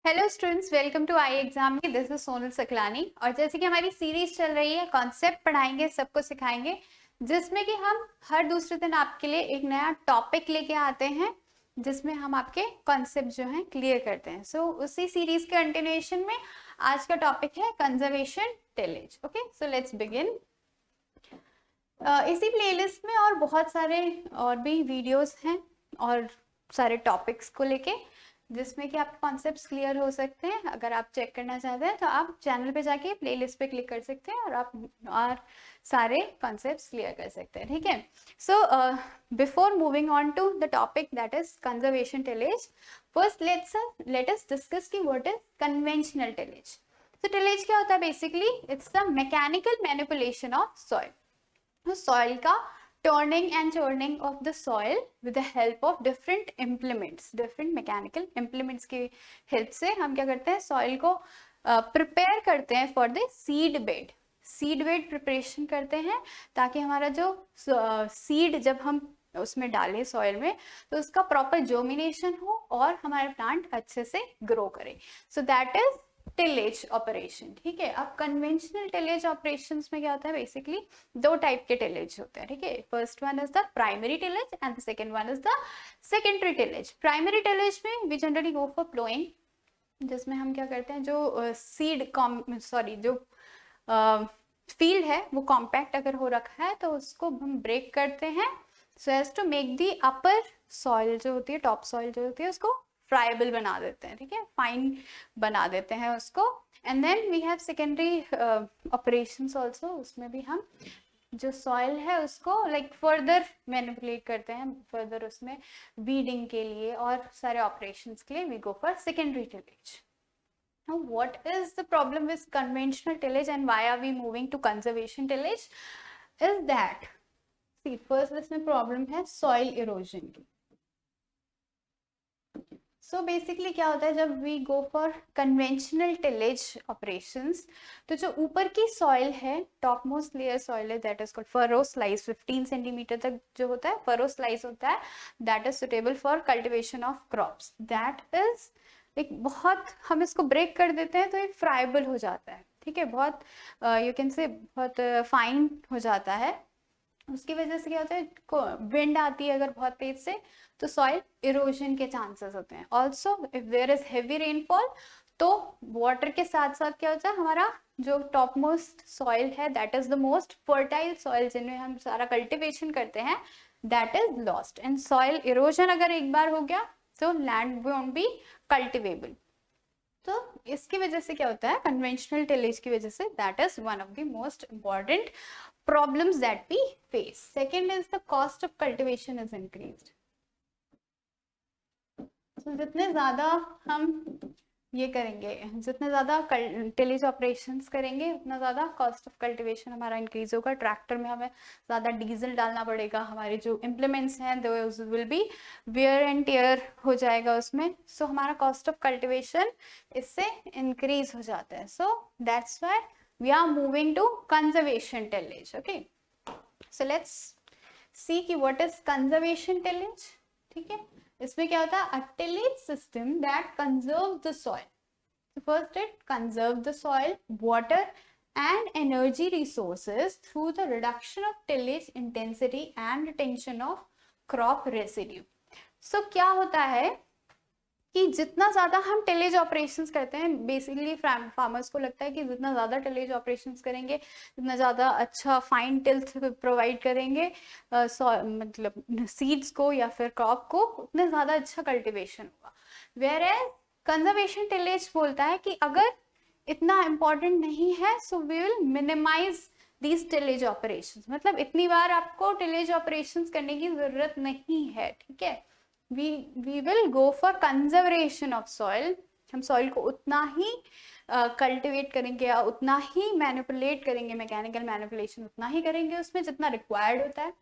Hello students, welcome to I exam में। This is Sonal Saklani. और जैसे कि हमारी सीरीज चल रही है, कॉन्सेप्ट पढ़ाएंगे, सबको सिखाएंगे, जिसमें कि हम हर दूसरे दिन आपके लिए एक नया टॉपिक लेके आते हैं, जिसमें हम आपके कॉन्सेप्ट जो हैं क्लियर करते हैं। सो उसी सीरीज के कंटिन्यूएशन में आज का टॉपिक है conservation tillage. Okay, so let's begin. इसी प्लेलिस्ट में और बहुत सारे और भी वीडियोस हैं और सारे टॉपिक्स को लेके, जिसमें कि आपके कॉन्सेप्ट्स क्लियर हो सकते हैं। अगर आप चेक करना चाहते हैं तो आप चैनल पे जाके प्लेलिस्ट पे क्लिक कर सकते हैं और आप और सारे कॉन्सेप्ट्स क्लियर कर सकते हैं। ठीक है, so before moving on to the topic that is conservation tillage, first let us discuss की व्हाट इज कन्वेंशनल टिलेज। तो टिलेज क्या होता है? Basically it's the mechanical manipulation of soil. तो सॉइल का turning and churning of the soil with the help of different implements, different mechanical implements की help से हम क्या करते हैं? सॉइल को प्रिपेयर करते हैं for the seed bed. Seed bed preparation करते हैं ताकि हमारा जो सीड जब हम उसमें डालें सॉइल में, तो उसका प्रॉपर जर्मिनेशन हो और हमारा प्लांट अच्छे से ग्रो करे। सो दैट इज टिलेज ऑपरेशन। ठीक है, अब कन्वेंशनल टिलेज ऑपरेशंस में क्या होता है? बेसिकली दो टाइप के टिलेज होते हैं। ठीक है, first one is the primary tillage and the second one is the secondary tillage. Primary tillage में we generally go for ploughing, जिसमें हम क्या करते हैं, जो जो फील्ड है वो कॉम्पैक्ट अगर हो रखा है तो उसको हम ब्रेक करते हैं so as to make the upper soil जो होती है, टॉप सॉइल जो होती है, उसको फ्राइबल बना देते हैं। ठीक है, फाइन बना देते हैं उसको। And then we have secondary operations also. उसमें भी हम जो सॉइल है उसको लाइक फर्दर मैनिपुलेट करते हैं, फर्दर उसमें वीडिंग के लिए और सारे ऑपरेशंस के लिए we go for secondary tillage. Now, what is the problem with conventional tillage and why are we moving to conservation tillage? Is that, see, first इसमें problem है soil erosion की। So basically क्या होता है जब we go for conventional tillage operations, तो जो ऊपर की soil है, topmost layer soil है, that is called furrow slice, 15 centimetre तक जो होता है furrow slice होता है, that is suitable for cultivation of crops. That is एक बहुत, हम इसको ब्रेक कर देते हैं तो ये फ्राइबल हो जाता है। ठीक है, बहुत यू कैन से बहुत फाइन हो जाता है। उसकी वजह से क्या होता है, विंड आती है अगर बहुत तेज से तो सॉइल इरोजन के चांसेस होते हैं। Also if there is heavy rainfall तो वाटर के साथ साथ क्या होता है, हमारा जो टॉप मोस्ट सॉइल है that is the most fertile soil, जिनमें हम सारा कल्टिवेशन करते हैं, that is lost. And soil erosion अगर एक बार हो गया तो लैंड वोंट बी कल्टिवेबल। तो इसकी वजह से क्या होता है, कन्वेंशनल टिलेज की वजह से, that is one of the most important problems that we face. Second is the cost of cultivation is increased. So जितने ज्यादा हम ये करेंगे, जितने ज्यादा टिलेज ऑपरेशंस करेंगे, उतना ज्यादा कॉस्ट ऑफ कल्टीवेशन हमारा इंक्रीज होगा। ट्रैक्टर में हमें ज्यादा डीजल डालना पड़ेगा, हमारे जो इम्प्लीमेंट्स हैं those will be wear and tear हो जाएगा उसमें। सो हमारा कॉस्ट ऑफ कल्टीवेशन इससे इंक्रीज हो जाता है। सो that's why we are moving to conservation tillage. Okay, so let's see कि what is conservation tillage. ठीक है, इसमें क्या होता है, a tillage system that conserves the soil. So first it conserves the soil, water and energy resources through the reduction of tillage intensity and retention of crop residue. So क्या होता है कि जितना ज्यादा हम टिलेज ऑपरेशंस करते हैं, basically farmers को लगता है कि जितना ज्यादा टिलेज ऑपरेशंस करेंगे, जितना ज्यादा अच्छा फाइन टिल्थ प्रोवाइड करेंगे मतलब सीड्स को या फिर क्रॉप को, उतना ज्यादा अच्छा कल्टीवेशन होगा। वेयर एज कंजर्वेशन टिलेज बोलता है कि अगर इतना इम्पोर्टेंट नहीं है, so we will minimize these tillage operations. मतलब इतनी बार आपको टिलेज ऑपरेशंस करने की जरूरत नहीं है। ठीक है, we will go for conservation of soil. हम सॉइल को उतना ही कल्टिवेट करेंगे या उतना ही मैनिपुलेट करेंगे, मैकेनिकल मैनिपुलेशन उतना ही करेंगे उसमें जितना रिक्वायर्ड होता है।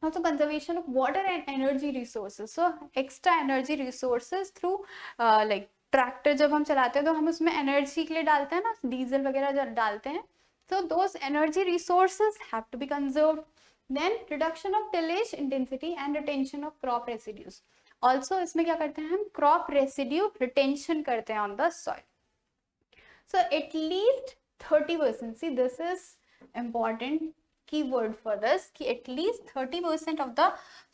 Also conservation of water and energy resources. So extra energy resources through like tractor जब हम चलाते हैं तो हम उसमें एनर्जी के लिए डालते हैं ना, डीजल वगैरह जब डालते हैं, so those energy resources have to be conserved. Then reduction of tillage intensity and retention of crop residues. Also इसमें क्या करते हैं हम, क्रॉप रेसिड्यू रिटेंशन करते हैं on the soil. So at least 30%, see this is important keyword for this, कि at least 30% of the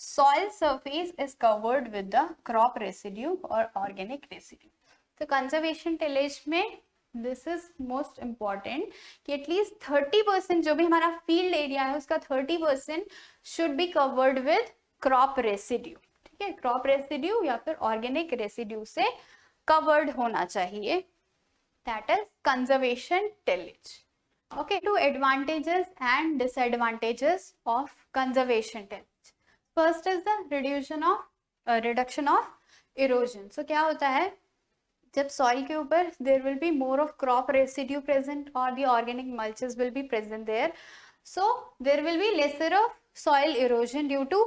soil surface is covered with the crop residue or organic residue. तो conservation tillage में this is most important कि at least 30% जो भी हमारा field area है उसका 30% should be covered with crop residue. ठीक है, crop residue या फिर organic residue से covered होना चाहिए. That is conservation tillage. Okay, two advantages and disadvantages of conservation tillage. First is the reduction of erosion. So क्या होता है, जब soil के ऊपर there will be more of crop residue present or the organic mulches will be present there. So there will be lesser of soil erosion due to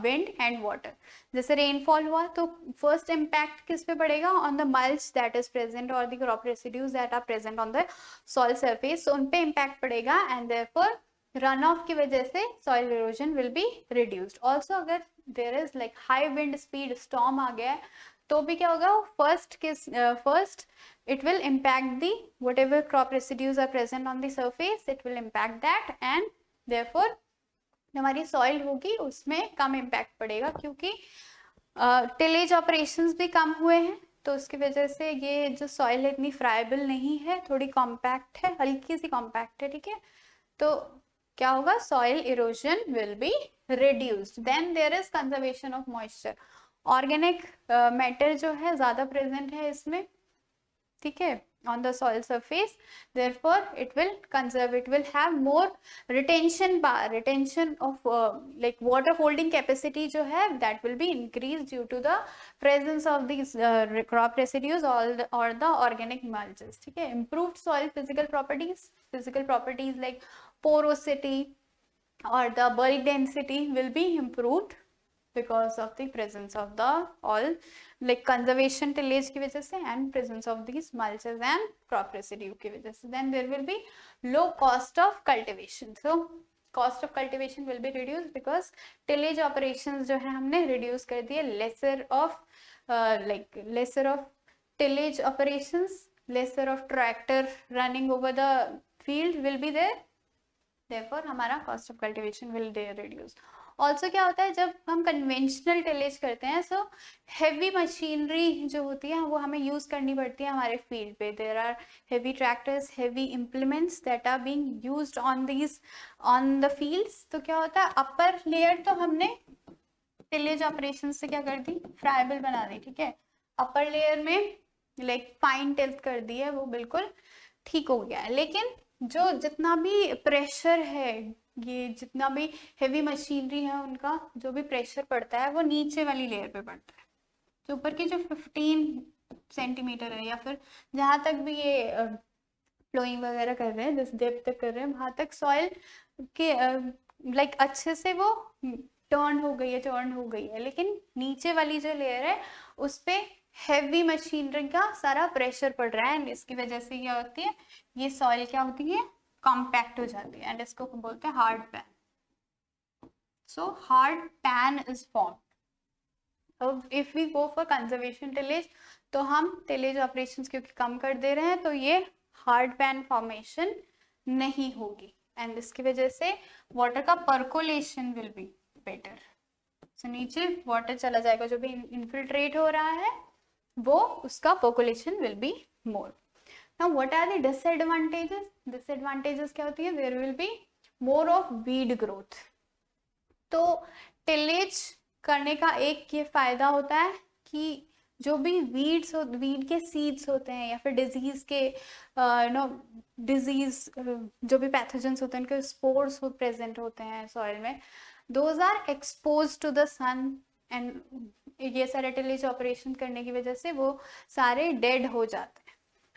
wind and water. जैसे rainfall हुआ तो first impact किस पे पड़ेगा, on the mulch that is present और the crop residues that are present on the soil surface, so उन पे impact पड़ेगा एंड देयरफॉर रन ऑफ की वजह से soil erosion will be reduced. Also अगर there is like high wind speed storm आ गया है तो भी क्या होगा, first it will impact the whatever crop residues are present on the surface, it will impact that and therefore हमारी soil होगी उसमें कम इम्पैक्ट पड़ेगा क्योंकि टिलेज ऑपरेशंस भी कम हुए हैं तो उसकी वजह से ये जो सॉइल है इतनी फ्राइबल नहीं है, थोड़ी कॉम्पैक्ट है, हल्की सी कॉम्पैक्ट है. ठीक है, तो क्या होगा, soil erosion will be reduced. Then there is conservation of moisture. Organic matter जो है ज्यादा प्रेजेंट है इसमें, ठीक है, on the soil surface, therefore it will conserve, it will have more retention of like water holding capacity जो है that will be increased due to the presence of these crop residues or the organic mulches. ठीक है, improved soil physical properties like porosity or the bulk density will be improved because of the presence of the all like conservation tillage की वजह से and presence of these mulches and crop residue की वजह से. Then there will be low cost of cultivation. So cost of cultivation will be reduced because tillage operations जो है हमने reduce कर दिए. lesser of tillage operations, lesser of tractor running over the field will be there. Therefore हमारा cost of cultivation will be reduced. Also क्या होता है, जब हम कन्वेंशनल टिलेज करते हैं सो हैवी मशीनरी जो होती है वो हमें यूज करनी पड़ती है हमारे फील्ड पे. There are heavy tractors, heavy implements that are being used on the fields. तो क्या होता है, अपर लेयर तो हमने टिलेज ऑपरेशन से क्या कर दी, फ्राइबल बना दी. ठीक है, अपर लेयर में लाइक फाइन टिल्ट कर दी है, वो बिल्कुल ठीक हो गया है. लेकिन जो जितना भी प्रेशर है, ये जितना भी हेवी मशीनरी है उनका जो भी प्रेशर पड़ता है वो नीचे वाली लेयर पे पड़ता है. तो ऊपर की जो 15 सेंटीमीटर है या फिर जहाँ तक भी ये फ्लोइंग वगैरह कर रहे हैं, जिस डेप्थ तक कर रहे हैं वहां तक सॉइल के लाइक अच्छे से वो टर्न हो गई है. लेकिन नीचे वाली जो लेयर है उस पे हैवी मशीनरी का सारा प्रेशर पड़ रहा है. इसकी वजह से क्या होती है, ये सॉइल क्या होती है, कॉम्पैक्ट हो जाती है एंड इसको बोलते हैं hard pan. So hard pan is formed. अब if we go for conservation tillage तो हम टिलेज ऑपरेशंस क्योंकि कम कर दे रहे हैं तो ये हार्ड पैन फॉर्मेशन नहीं होगी एंड इसकी वजह से वाटर का पर्कोलेशन विल बी बेटर. सो नीचे वाटर चला जाएगा, जो भी इनफिल्ट्रेट हो रहा है वो उसका percolation will be more. Now what are the disadvantages? Disadvantages क्या होती है, there will be more of weed growth. तो टिलेज करने का एक ये फायदा होता है कि जो भी वीड के सीड्स होते हैं या फिर डिजीज के डिजीज जो भी पैथोजेंस होते हैं उनके स्पोर्स प्रेजेंट होते हैं सॉइल में, those are expose to the sun and ये सारे टिलेज ऑपरेशन करने की वजह से वो सारे डेड हो जाते हैं.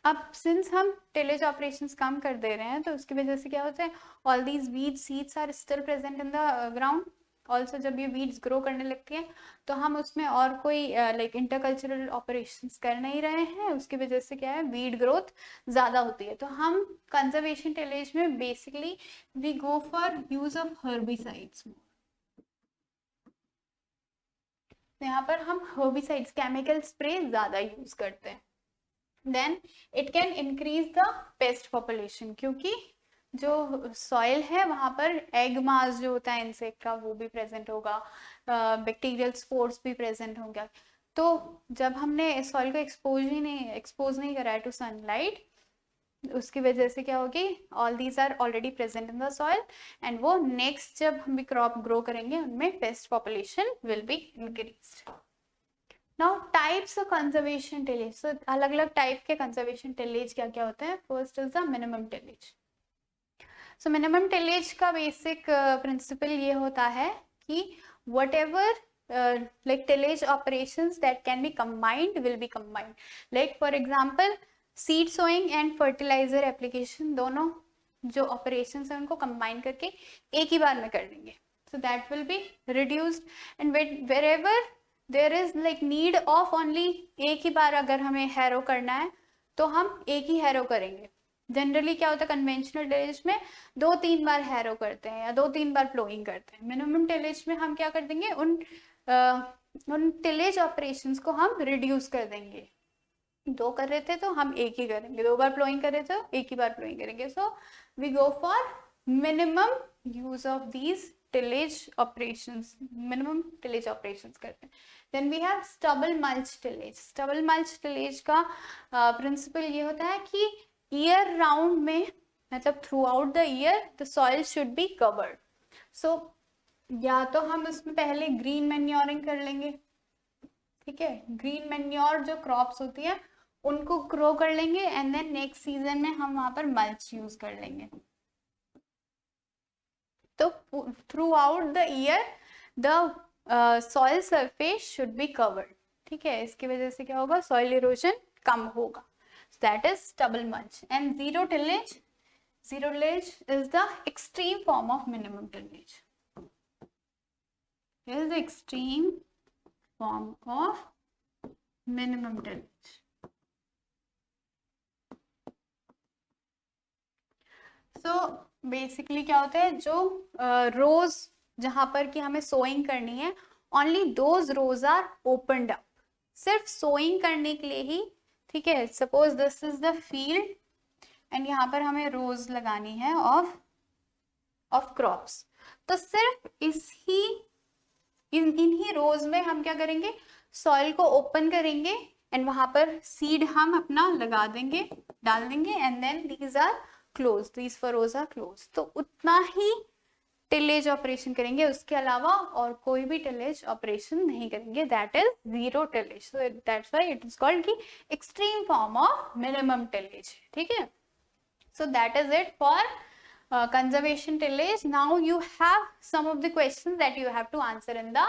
अब सिंस हम टिलेज ऑपरेशंस कम कर दे रहे हैं तो उसकी वजह से क्या होता है, all these weed seeds are still present in the ground. Also जब ये वीड्स ग्रो करने लगती हैं तो हम उसमें और कोई लाइक इंटरकल्चरल ऑपरेशंस कर नहीं रहे हैं, उसकी वजह से क्या है, वीड ग्रोथ ज़्यादा होती है. तो हम कंजर्वेशन टिलेज में basically we go for use of herbicides. तो यहाँ पर हम हर्बिसाइड्स, केमिकल स्प्रे ज़्यादा यूज करते हैं। Then it can increase the pest population, क्योंकि जो सॉइल है वहाँ पर एग मास जो होता है इंसेक्ट का वो भी प्रेजेंट होगा, बैक्टीरियल स्पोर्स भी प्रेजेंट होंगे। तो जब हमने सॉइल को एक्सपोज नहीं करा है टू सनलाइट, उसकी वजह से क्या होगी, all these are already present in the soil and वो नेक्स्ट जब हम भी क्रॉप ग्रो करेंगे उनमें pest population will be increased. Now types of conservation tillage. So अलग अलग टाइप के कंजर्वेशन टिलेज क्या क्या होते हैं। First is the minimum tillage. So minimum tillage का बेसिक प्रिंसिपल ये होता है कि what ever like tillage operations that can be combined will be combined. Like for example seed sowing and fertilizer application, दोनों जो operations हैं उनको combine करके एक ही बार में कर देंगे. So that will be reduced. And wherever there is like need of only एक ही बार अगर हमें हैरो करना है तो हम एक ही हैरो करेंगे. जनरली क्या होता है कन्वेंशनल टिलेज में 2-3 बार हैरो करते हैं या 2-3 बार प्लोइंग करते हैं. मिनिमम टिलेज में हम क्या कर देंगे, उन टिलेज ऑपरेशंस को हम रिड्यूस कर देंगे. 2 कर रहे थे तो हम एक ही करेंगे, 2 बार प्लोइंग कर रहे थे तो एक ही बार प्लोइंग करेंगे. So we go for minimum use of these tillage operations, minimum tillage operations करते हैं. Then we have stubble mulch tillage. Stubble mulch tillage का प्रिंसिपल ये होता है कि ईयर राउंड में, मतलब throughout the year the soil should be covered. So या तो हम उसमें पहले ग्रीन मैन्योरिंग कर लेंगे, ठीक है, ग्रीन मैन्योर जो क्रॉप्स होती है उनको ग्रो कर लेंगे एंड देन नेक्स्ट सीजन में हम वहां पर मल्च यूज कर लेंगे. तो through out the year the soil surface should be covered, ठीक है. इसकी वजह से क्या होगा, सॉइल इरोजन कम होगा. That is stubble mulch. And zero tillage is the extreme form of minimum tillage. It is the extreme form of minimum tillage. So basically क्या होता है, जो rows जहां पर कि हमें sowing करनी है, only those rows are opened up. सिर्फ sowing करने के लिए ही, ठीक है. Suppose this is the field and यहाँ पर हमें रोज लगानी है ऑफ क्रॉप्स. तो सिर्फ इन्हीं रोज में हम क्या करेंगे, सॉइल को ओपन करेंगे एंड वहां पर सीड हम अपना लगा देंगे, डाल देंगे and then these are close, these furrows are close. तो उतना ही टिलेज ऑपरेशन करेंगे, उसके अलावा और कोई भी टिलेज ऑपरेशन नहीं करेंगे. That is zero tillage. So that's why it is called की extreme form of minimum tillage, ठीक है. So that is it for conservation tillage. Now you have some of the questions that you have to answer in the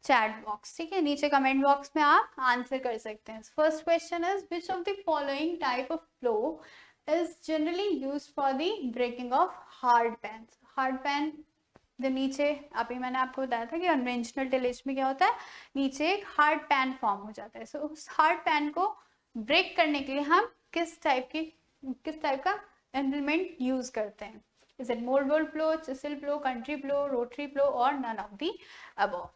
chat box, ठीक है. नीचे comment box में आप answer कर सकते हैं. First question is which of the following type of plough is generally used for the breaking of hard pan. Hard pan जो नीचे अभी मैंने आपको बताया था कि कन्वेंशनल टिलेज में क्या होता है, नीचे एक हार्ड पैन फॉर्म हो जाता है. सो उस हार्ड पैन को ब्रेक करने के लिए हम किस टाइप का इम्प्लीमेंट यूज करते हैं. Is it mould plough, chisel plough, country plough, rotary plough और none of the above.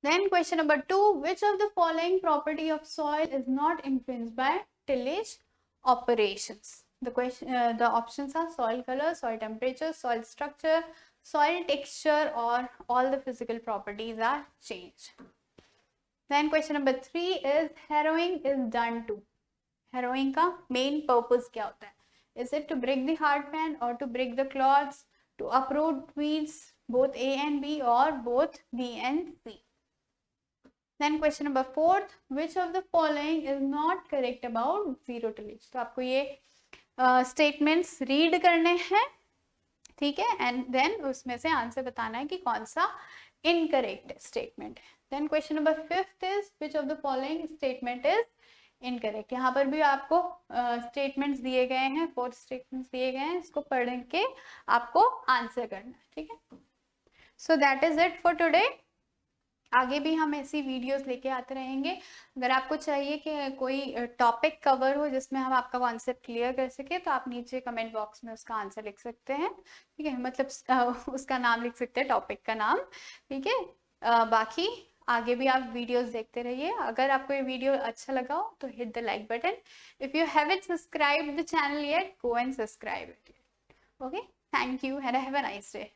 Then question number 2, which of the following property of soil is not influenced by tillage operations? The options are soil color, soil temperature, soil structure, soil texture, or all the physical properties are changed. Then question number 3 is harrowing is done to. Harrowing का main purpose क्या होता है? Is it to break the hard pan or to break the clods, to uproot weeds, both A and B or both B and C? Then question number 4, which of the following is not correct about zero tillage? तो आपको ये statements read करने हैं, ठीक है, and then उसमें से answer बताना है कि कौन सा इनकरेक्ट स्टेटमेंट है. Then question number 5 is which of the following statement is incorrect. यहाँ पर भी आपको स्टेटमेंट्स दिए गए हैं, 4 स्टेटमेंट्स दिए गए हैं, इसको पढ़ के आपको आंसर करना है, ठीक है. So that is it for today. आगे भी हम ऐसी वीडियोस लेके आते रहेंगे. अगर आपको चाहिए कि कोई टॉपिक कवर हो जिसमें हम आपका कॉन्सेप्ट क्लियर कर सके तो आप नीचे कमेंट बॉक्स में उसका आंसर लिख सकते हैं, ठीक है, मतलब उसका नाम लिख सकते हैं, टॉपिक का नाम, ठीक है. बाकी आगे भी आप वीडियोस देखते रहिए। अगर आपको ये वीडियो अच्छा लगा हो तो hit the like button. If you haven't subscribe the channel yet, go and subscribe it. Okay, thank you and have a nice day.